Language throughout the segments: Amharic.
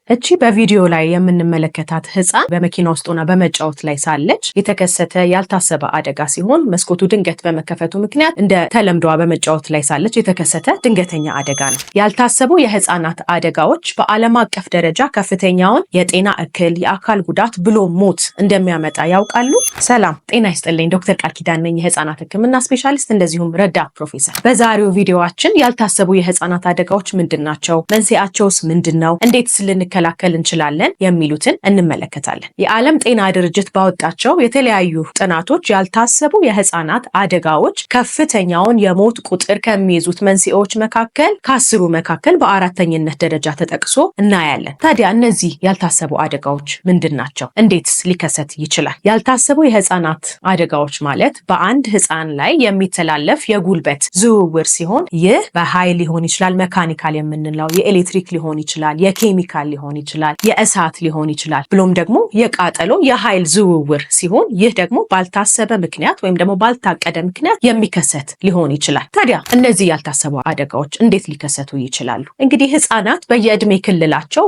እቺ በቪዲዮ ላይ የምንመለከታት ህፃን በመኪና ውስጥ ሆና በመጫወት ላይ ሳለች የተከሰተ ያልታሰበ አደጋ ሲሆን መስኮቱ ድንገት በመከፈቱ ምክንያት እንደ ተለምዶዋ በመጫወት ላይ ሳለች የተከሰተ ድንገተኛ አደጋ ነው። ያልታሰቡ የህፃናት አደጋዎች በዓለም አቀፍ ደረጃ ከፍተኛውን የጤና እክል፣ የአካል ጉዳት ብሎ ሞት እንደሚያመጣ ያውቃሉ? ሰላም ጤና ይስጥልኝ። ዶክተር ቃል ኪዳን ነኝ፣ የህፃናት ህክምና ስፔሻሊስት እንደዚሁም ረዳት ፕሮፌሰር። በዛሬው ቪዲዮአችን ያልታሰቡ የህፃናት አደጋዎች ምንድን ናቸው? መንስኤያቸውስ ምንድን ነው? እንዴትስ ልንከላከል እንችላለን? የሚሉትን እንመለከታለን። የዓለም ጤና ድርጅት ባወጣቸው የተለያዩ ጥናቶች ያልታሰቡ የህፃናት አደጋዎች ከፍተኛውን የሞት ቁጥር ከሚይዙት መንስኤዎች መካከል ከ10ሩ መካከል በአራተኝነት ደረጃ ተጠቅሶ እናያለን። ታዲያ እነዚህ ያልታሰቡ አደጋዎች ምንድን ናቸው? እንዴትስ ሊከሰት ይችላል? ያልታሰቡ የህፃናት አደጋዎች ማለት በአንድ ህፃን ላይ የሚተላለፍ የጉልበት ዝውውር ሲሆን ይህ በኃይል ሊሆን ይችላል፣ መካኒካል የምንለው የኤሌክትሪክ ሊሆን ይችላል፣ የኬሚካል ሊሆን ይችላል፣ የእሳት ሊሆን ይችላል፣ ብሎም ደግሞ የቃጠሎ የኃይል ዝውውር ሲሆን ይህ ደግሞ ባልታሰበ ምክንያት ወይም ደግሞ ባልታቀደ ምክንያት የሚከሰት ሊሆን ይችላል። ታዲያ እነዚህ ያልታሰቡ አደጋዎች እንዴት ሊከሰቱ ይችላሉ? እንግዲህ ህፃናት በየእድሜ ክልላቸው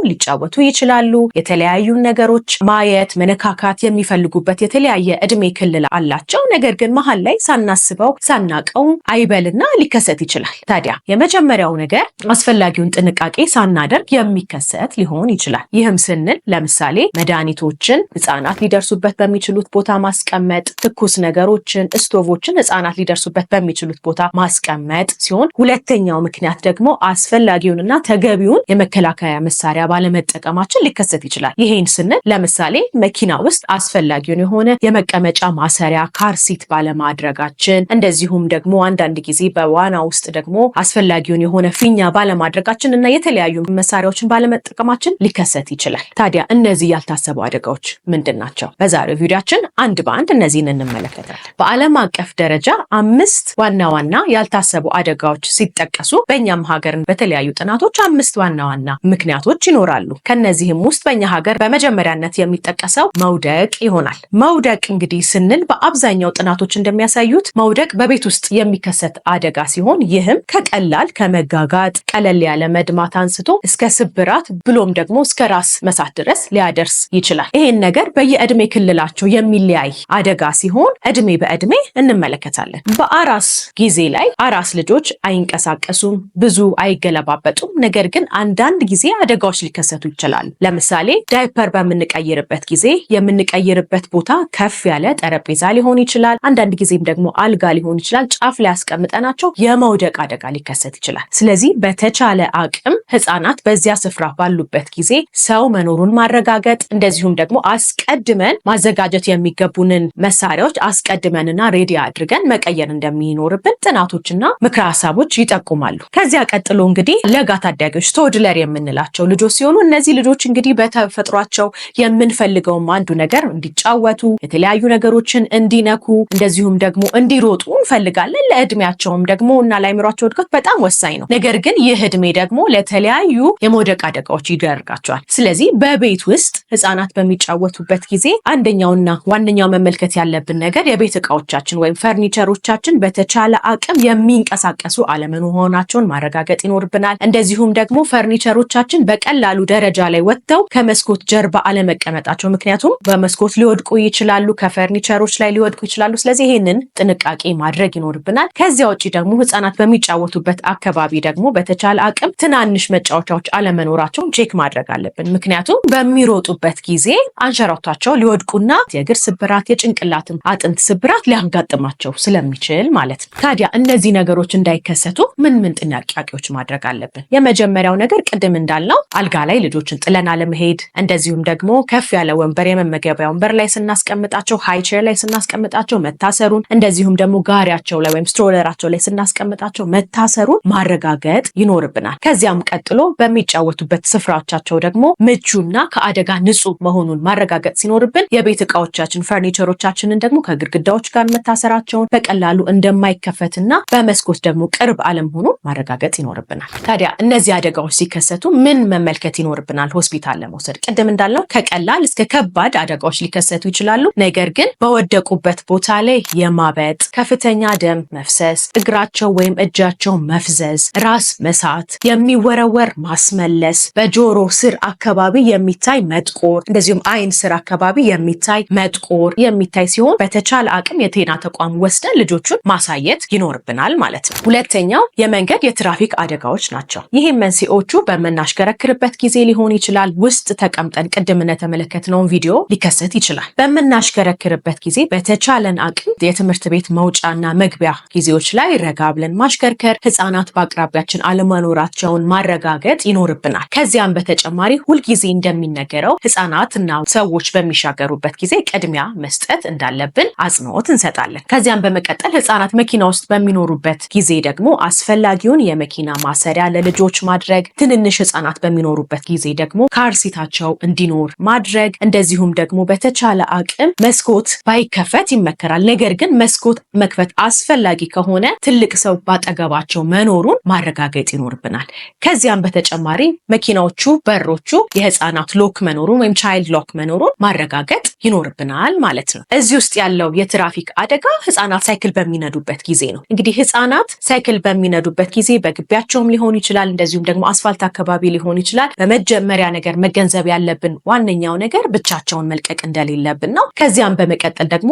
ሊጫወቱ ይችላሉ። የተለያዩ ነገሮች ማየት፣ መነካካት የሚፈልጉበት የተለያየ እድሜ ክልል አላቸው። ነገር ግን መሀል ላይ ሳናስበው ሳናቀው አይበልና ሊከሰት ይችላል። ታዲያ የመጀመሪያው ነገር አስፈላጊውን ጥንቃቄ ሳናደርግ የሚከሰት ሊሆን ይችላል። ይህም ስንል ለምሳሌ መድኃኒቶችን ህፃናት ሊደርሱበት በሚችሉት ቦታ ማስቀመጥ፣ ትኩስ ነገሮችን፣ ስቶቮችን ህፃናት ሊደርሱበት በሚችሉት ቦታ ማስቀመጥ ሲሆን፣ ሁለተኛው ምክንያት ደግሞ አስፈላጊውንና ተገቢውን የመከላከያ መሳሪያ ባለመጠቀማችን ሊከሰት ይችላል። ይሄን ስንል ለምሳሌ መኪና ውስጥ አስፈላጊውን የሆነ የመቀመጫ ማሰሪያ ካርሲት ባለማድረጋችን፣ እንደዚሁም ደግሞ አንዳንድ ጊዜ በዋና ውስጥ ደግሞ አስፈላጊውን የሆነ ፊኛ ባለማድረጋችን እና የተለያዩ መሳሪያዎችን ባለመጠቀማችን ሊከሰት ይችላል። ታዲያ እነዚህ ያልታሰቡ አደጋዎች ምንድን ናቸው? በዛሬው ቪዲዮአችን አንድ በአንድ እነዚህን እንመለከታለን። በዓለም አቀፍ ደረጃ 5 ዋና ዋና ያልታሰቡ አደጋዎች ሲጠቀሱ በእኛም ሀገር በተለያዩ ጥናቶች 5 ዋና ዋና ምክንያቶች ይኖራሉ። ከነዚህም ውስጥ በእኛ ሀገር በመጀመሪያነት የሚጠቀሰው መውደቅ ይሆናል። መውደቅ እንግዲህ ስንል በአብዛኛው ጥናቶች እንደሚያሳዩት መውደቅ በቤት ውስጥ የሚከሰት አደጋ ሲሆን ይህም ከቀላል ከመጋጋጥ ቀለል ያለ መድማት አንስቶ እስከ ስብራት ብሎም ደግሞ እስከ ራስ መሳት ድረስ ሊያደርስ ይችላል። ይሄን ነገር በየእድሜ ክልላቸው የሚለያይ አደጋ ሲሆን እድሜ በእድሜ እንመለከታለን። በአራስ ጊዜ ላይ አራስ ልጆች አይንቀሳቀሱም፣ ብዙ አይገለባበጡም። ነገር ግን አንዳንድ ጊዜ አደጋዎች ሊከሰቱ ይችላሉ። ለምሳሌ ዳይፐር በምንቀይርበት ጊዜ የምንቀይርበት ቦታ ከፍ ያለ ጠረጴዛ ሊሆን ይችላል። አንዳንድ ጊዜም ደግሞ አልጋ ሊሆን ይችላል። ጫፍ ላይ ያስቀምጠናቸው የመውደቅ አደጋ ሊከሰት ይችላል። ስለዚህ በተቻለ አቅም ህፃናት በዚያ ስፍራ ባሉበት ጊዜ ሰው መኖሩን ማረጋገጥ፣ እንደዚሁም ደግሞ አስቀድመን ማዘጋጀት የሚገቡንን መሳሪያዎች አስቀድመንና ሬዲ አድርገን መቀየር እንደሚኖርብን ጥናቶችና ምክረ ሀሳቦች ይጠቁማሉ። ከዚያ ቀጥሎ እንግዲህ ለጋ ታዳጊዎች ቶድለር የምንላቸው ልጆች ሲሆኑ እነዚህ ልጆች እንግዲህ በተፈጥሯቸው የምንፈልገውም አንዱ ነገር እንዲጫወቱ፣ የተለያዩ ነገሮችን እንዲነኩ፣ እንደዚሁም ደግሞ እንዲሮጡ እንፈልጋለን። ለእድሜያቸውም ደግሞ እና ለአእምሯቸው እድገት በጣም ወሳኝ ነው። ነገር ግን ይህ እድሜ ደግሞ ለተለያዩ የመውደቅ አደጋዎች ይዳርጋቸዋል። ስለዚህ በቤት ውስጥ ህፃናት በሚጫወቱበት ጊዜ አንደኛውና ዋነኛው መመልከት ያለብን ነገር የቤት እቃዎቻችን ወይም ፈርኒቸሮቻችን በተቻለ አቅም የሚንቀሳቀሱ አለመሆናቸውን ማረጋገጥ ይኖርብናል። እንደዚሁም ደግሞ ፈርኒቸሮቻችን በቀላሉ ደረጃ ላይ ወጥተው ከመስኮት ጀርባ አለመቀመጣቸው፣ ምክንያቱም በመስኮት ሊወድቁ ይችላሉ፣ ከፈርኒቸሮች ላይ ሊወድቁ ይችላሉ። ስለዚህ ይሄንን ጥንቃቄ ማድረግ ይኖርብናል። ከዚያ ውጪ ደግሞ ህፃናት በሚጫወቱበት አካባቢ ደግሞ በተቻለ አቅም ትናንሽ መጫወቻዎች አለመኖራቸውን ቼክ ማድረግ አለብን። ምክንያቱም በሚሮጡበት ጊዜ አንሸራቷቸው ሊወድቁና የእግር ስብራት፣ የጭንቅላትም አጥንት ስብራት ሊያጋጥማቸው ስለሚችል ማለት ነው። ታዲያ እነዚህ ነገሮች እንዳይከሰቱ ምን ጥንቃቄዎች ማድረግ አለብን? የመጀመሪያው ነገር ቅድም እንዳልነው አልጋ ላይ ልጆችን ጥለን አለመሄድ፣ እንደዚሁም ደግሞ ከፍ ያለ ወንበር የመመገቢያ ወንበር ላይ ስናስቀምጣቸው፣ ሃይቼር ላይ ስናስቀምጣቸው መታሰሩን፣ እንደዚሁም ደግሞ ጋሪያቸው ላይ ወይም ስትሮለራቸው ላይ ስናስቀምጣቸው መታሰሩን ማረጋገጥ ይኖርብናል። ከዚያም ቀጥሎ በሚጫወቱበት ስፍራዎቻቸው ደግሞ ምቹና ከአደጋ ንጹህ መሆኑን ማረጋገጥ ሲኖርብን የቤት እቃዎቻችን ፈርኒቸሮቻችንን ደግሞ ከግድግዳዎች ጋር መታሰራቸውን በቀላሉ እንደማይከፈትና በመስኮት ደግሞ ቅርብ አለመሆኑን ማረጋገጥ ይኖርብናል። ታዲያ እነዚህ አደጋዎች ሲከሰቱ ምን መመልከት ይኖርብናል? ሆስፒታል ለመውሰድ ቅድም እንዳልነው ከቀላል እስከ ከባድ አደጋዎች ሊከሰቱ ይችላሉ። ነገር ግን በወደቁበት ቦታ ላይ የማበጥ፣ ከፍተኛ ደም መፍሰስ፣ እግራቸው ወይም እጃቸው መፍዘዝ፣ ራስ መሳት፣ የሚወረወር ማስመለስ፣ በጆሮ ስር አካባቢ የሚታይ መጥቆር፣ እንደዚሁም አይን ስር አካባቢ የሚታይ መጥቆር የሚታይ ሲሆን በተቻለ አቅም የጤና ተቋም ወስደን ልጆቹን ማሳየት ይኖርብናል ማለት ነው። ሁለተኛው የመንገድ የትራፊክ አደጋዎች ናቸው። ይህም መንስኤዎቹ በምናሽከረክርበት ጊዜ ሊሆን ይችላል። ውስጥ ተቀምጠን ቅድም እንደተመለከትነውን ቪዲዮ ሊከሰት ይችላል። በምናሽከረክርበት ጊዜ በተቻለን አቅም የትምህርት ቤት መውጫና መግቢያ ጊዜዎች ላይ ረጋ ብለን ማሽከርከር፣ ህፃናት በአቅራቢያችን አለመኖራቸውን ማረጋገጥ ይኖርብናል። ከዚያም በተጨማሪ ሁልጊዜ እንደሚነገረው ህፃናትና ሰዎች በሚሻገሩበት ጊዜ ቅድሚያ መስጠት እንዳለብን አጽንኦት እንሰጣለን። ከዚያም በመቀጠል ህፃናት መኪና ውስጥ በሚኖሩበት ጊዜ ደግሞ አስፈላጊውን የመኪና ማሰሪያ ለልጆች ማድረግ፣ ትንንሽ ህፃናት በሚኖሩበት ጊዜ ደግሞ ካር ሲታቸው እንዲኖር ማድረግ፣ እንደዚሁም ደግሞ በተቻለ አቅም መስኮት ባይከፈት ይመከራል። ነገር ግን መስኮት መክፈት አስፈላጊ ከሆነ ትልቅ ሰው ባጠገባቸው መኖሩን ማረጋገጥ ይኖርብናል። ከዚያም በተጨማሪ መኪናዎቹ በሮቹ የህፃናት ሎክ መኖሩን ወይም ቻይልድ ሎክ መኖሩን ማረጋገጥ ይኖርብናል ማለት ነው። እዚህ ውስጥ ያለው የትራፊክ አደጋ ህፃናት ሳይክል በሚነዱበት ጊዜ ነው። እንግዲህ ህፃናት ሳይክል በሚነዱበት ጊዜ በግቢያቸውም ሊሆን ይችላል፣ እንደዚሁም ደግሞ አስፋልት አካባቢ ሊሆን ይችላል። በመጀመሪያ ነገር መገንዘብ ያለብን ዋነኛው ነገር ብቻቸውን መልቀቅ እንደሌለብን ነው። ከዚያም በመቀጠል ደግሞ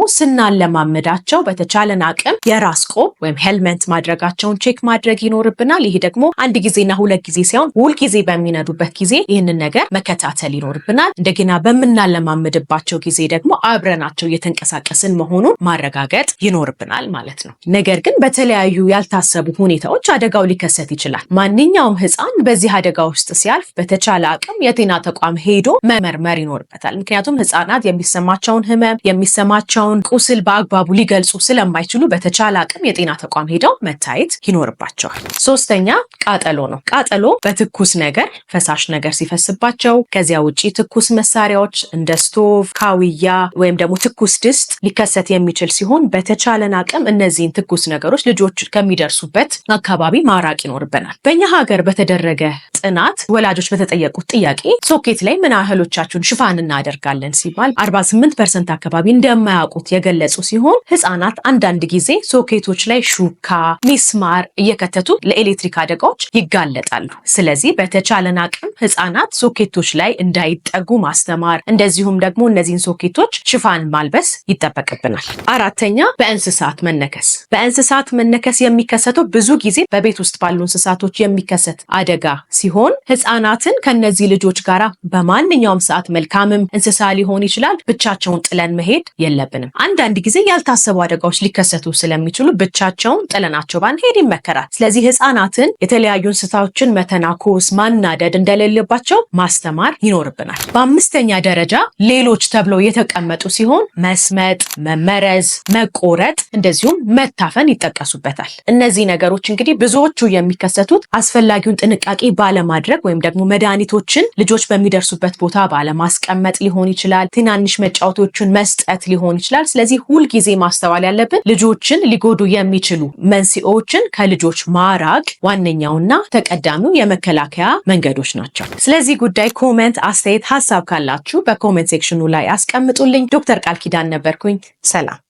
ስናለማመዳቸው በተቻለን አቅም የራስ ቆብ ወይም ሄልሜት ማድረጋቸውን ቼክ ማድረግ ይኖርብናል። ይሄ ደግሞ አንድ ጊዜና ሁለት ጊዜ ሳይሆን ሁል ጊዜ በሚነዱበት ጊዜ ይህንን ነገር መከታተል ይኖርብናል። እንደገና በምናለማመድባቸው ጊዜ ደግሞ አብረናቸው እየተንቀሳቀስን መሆኑን ማረጋገጥ ይኖርብናል ማለት ነው። ነገር ግን በተለያዩ ያልታሰቡ ሁኔታዎች አደጋው ሊከሰት ይችላል። ማንኛውም ህፃን በዚህ አደጋ ውስጥ ሲያልፍ በተቻለ አቅም የጤና ተቋም ሄዶ መመርመር ይኖርበታል። ምክንያቱም ህፃናት የሚሰማቸውን ህመም፣ የሚሰማቸውን ቁስል በአግባቡ ሊገልጹ ስለማይችሉ በተቻለ አቅም የጤና ተቋም ሄደው መታየት ይኖርባቸዋል። ሶስተኛ ቃጠሎ ነው። ቃጠሎ በትኩስ ነገር ፈሳሽ ነገር ሲፈስባቸው፣ ከዚያ ውጪ ትኩስ መሳሪያዎች እንደ ስቶቭ፣ ካውያ ወይም ደግሞ ትኩስ ድስት ሊከሰት የሚችል ሲሆን በተቻለን አቅም እነዚህን ትኩስ ነገሮች ልጆች ከሚደርሱበት አካባቢ ማራቅ ይኖርብናል። በእኛ ሀገር በተደረገ ጥናት ወላጆች በተጠየቁት ጥያቄ ሶኬት ላይ ምን ያህሎቻችሁን ሽፋን እናደርጋለን ሲባል 48% አካባቢ እንደማያውቁት የገለጹ ሲሆን ህፃናት አንዳንድ ጊዜ ሶኬቶች ላይ ሹካ፣ ሚስማር እየከተቱ ለኤሌክትሪክ አደጋዎች ይጋለጣሉ። ስለዚህ በተቻለን አቅም ህፃናት ሶኬቶች ላይ እንዳይጠጉ ማስተማር፣ እንደዚሁም ደግሞ እነዚህን ሶኬቶች ሽፋን ማልበስ ይጠበቅብናል። አራተኛ በእንስሳት መነከስ። በእንስሳት መነከስ የሚከሰተው ብዙ ጊዜ በቤት ውስጥ ባሉ እንስሳቶች የሚከሰት አደጋ ሲሆን ህፃናትን ከነዚህ ልጆች ጋር በማንኛውም ሰዓት መልካምም እንስሳ ሊሆን ይችላል ብቻቸውን ጥለን መሄድ የለብንም። አንዳንድ ጊዜ ያልታሰቡ አደጋዎች ሊከሰቱ ስለሚችሉ ብቻቸውን ጥለናቸው ባንሄድ ይመከራል። ስለዚህ ህፃናትን የተለያዩ እንስሳዎችን መተናኮስ፣ ማናደድ እንደሌለባቸው ማስተማር ይኖርብናል። በአምስተኛ ደረጃ ሌሎች ተብለው የተቀመጡ ሲሆን መስመጥ፣ መመረዝ፣ መቆረጥ እንደዚሁም መታፈን ይጠቀሱበታል። እነዚህ ነገሮች እንግዲህ ብዙዎቹ የሚከሰቱት አስፈላጊውን ጥንቃቄ ባለማድረግ ወይም ደግሞ መድኃኒቶችን ልጆች በሚደርሱበት ቦታ ባለማስቀመጥ ሊሆን ይችላል። ትናንሽ መጫወቶችን መስጠት ሊሆን ይችላል። ስለዚህ ሁልጊዜ ማስተዋል ያለብን ልጆችን ሊጎዱ የሚችሉ መንስኤዎችን ከልጆች ማራቅ ዋነኛውና ተቀዳሚው የመከላከያ መንገዶች ናቸው። ስለዚህ ጉዳይ ኮሜንት፣ አስተያየት፣ ሀሳብ ካላችሁ በኮሜንት ሴክሽኑ ላይ አስቀምጡልኝ። ዶክተር ቃል ኪዳን ነበርኩኝ። ሰላም።